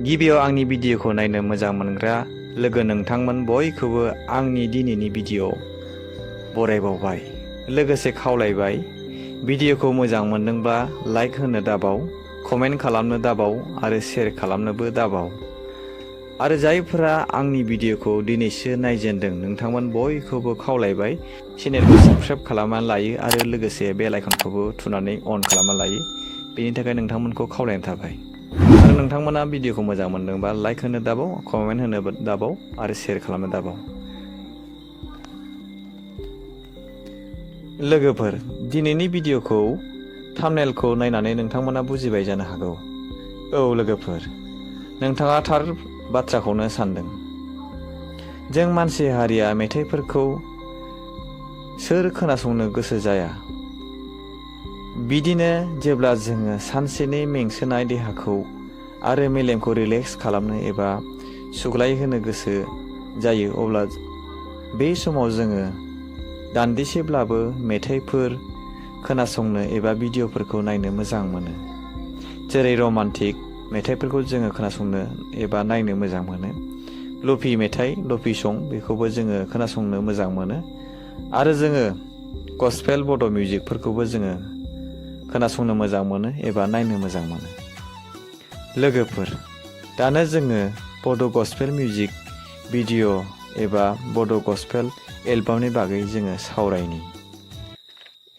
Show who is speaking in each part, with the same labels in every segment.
Speaker 1: गिबियाव आंनि भिडिअखौ नायनो मोजां मोनग्रा लोगो नोंथांमोन बयखौबो आंनि दिनैनि भिडिअ बरायबावबाय, लोगोसे खावलायबाय भिडिअखौ मोजां मोनदोंब्ला लाइक होनो दाबाव, कमेन्ट खालामनो दाबाव आरो शेयार खालामनोबो दाबाव। आरो जायफोरा आंनि भिडिअखौ दिनैसो नायजेनदों नोंथांमोन बयखौबो खावलायबाय चेनेलखौ साबस्क्राइब खालामनानै लायो आरो लोगोसे बेल आइकनखौबो थुनानै अन खालामना लायो। बेनि थाखाय नोंथांमोनखौ खावलायनाय थाबाय। आरो नोंथांमोना भिडिअखौ मोजां मोनदोंबा लाइक होनो दाबाव, कमेन्ट होनो दाबाव आरो शेयार खालामनो दाबाव। लोगोफोर, दिनैनि भिडिअखौ थाम्बनेलखौ नायनानै नोंथांमोना बुजिबाय जानो हागौ। औ लोगोफोर, नोंथाङा थार बाथ्राखौनो सानदों। जों मानसि हारिया मेथाइफोरखौ सोर खोनासंनो गोसो जाया। बिदिनो जेब्ला जोङो सानसेनि मेंसोनाय देहाखौ आरो मेलेमखौ रिलेक्स खालामनो एबा सुग्लाय होनो गोसो जायो, अब्ला बे समाव जोङो दान्दिसेब्लाबो मेथाइफोर खोनासंनो एबा भिडिअफोरखौ नायनो मोजां मोनो। जेरै रमान्टिक मेथाइफोरखौ जोङो खोनासंनो एबा नायनो मोजां मोनो। लफि मेथाइ, लफि सं बेखौबो जोङो खोनासंनो मोजां मोनो। आरो जोङो गस्पेल बड' मिउजिकफोरखौबो जोङो खोनासंनो मोजां मोनो एबा नायनो मोजां मोनो। लोगोफोर, दानो जोङो बड' गस्पेल मिउजिक भिडिअ एबा बड' गस्पेल एलबामनि बागै जोङो सावरायनि।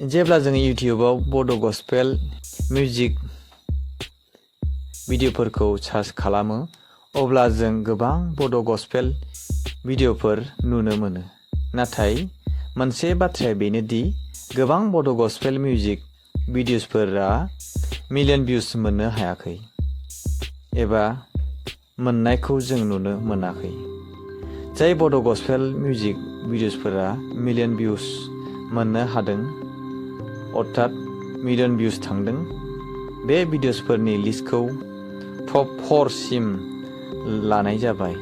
Speaker 1: जेब्ला जोङो इउटिउबाव बड' गस्पेल मिउजिक भिडिअफोरखौ सार्च खालामो, अब्ला जों गोबां बड' गस्पेल भिडिअफोर नुनो मोनो। नाथाय मोनसे बाथ्राया बेनोदि गोबां बड' गस्पेल मिउजिक भिडिअसफोरा मिलियन भिउस मोननो हायाखै एबा मोननायखौ जों नुनो मोनाखै। जाय बड' गस्पेल मिउजिक भिडिअसफोरा मिलियन भिउस मोननो हादों, अर्थात मिलियन भिउस थांदों, बे भिडिअसफोरनि लिस्टखौ टप 4 सिम लानाय जाबाय।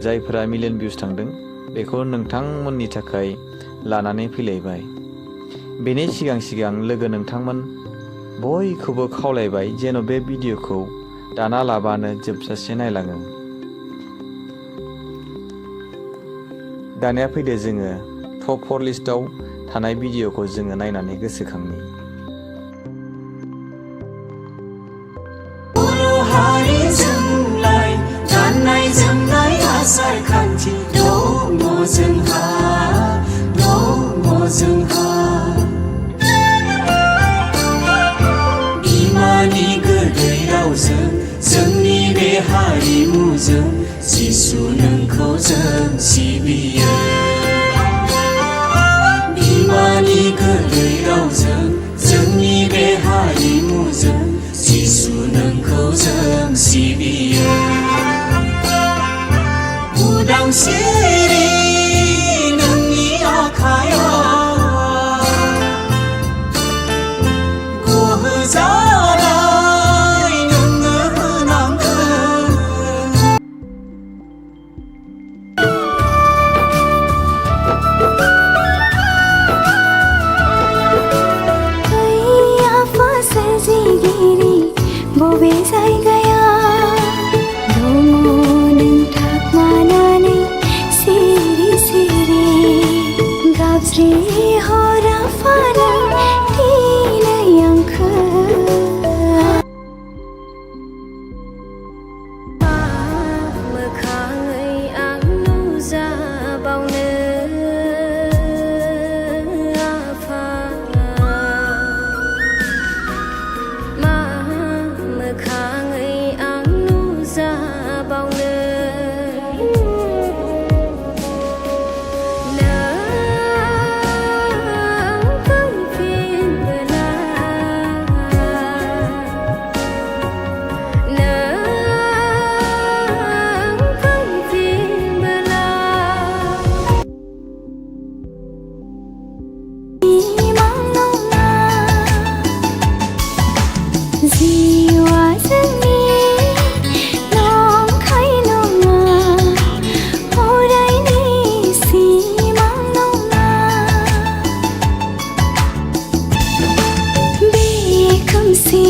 Speaker 1: जायफोरा मिलियन भिउस थांदों बेखौ नोंथांमोननि थाखाय लानानै फैलायबाय। बेनि सिगां लोगो नोंथांमोन बयखौबो खावलायबाय जेन' बे भिडिअखौ दाना लाबानो जोबजासे नायलाङो। दानिया फैदो जोङो टप 4 लिस्टआव थानाय भिडिअखौ जोङो नायनानै गोसोखांनि।
Speaker 2: गाननाय जोमनाय आसार खान्थि दङ जोंहा, बिमानि गोदै रावजों जोंनि बे हारिमुजों जिसु नोंखौ जों सिबियो। बिमानि गोदै रावजों जोंनि बे हारिमुजों जिसु नोंखौ जों सिबियो। उदांस्रि नोंनि आखायाव गोहो जानाय नोंनो होनांगोन।
Speaker 3: आफा सोरजिगिरि बबे जायगाया दङ नों थाखुमानानै सिरि सिरि गाबज्रि हरा फानो दिनै आंखो। मोखाङै आं नुजाबावनो आफा, मा मोखाङै आं नुजाबावनो। जिउआ जोंनि नंखाय नङा, अरायनि सिमां नङा। बे खोमसि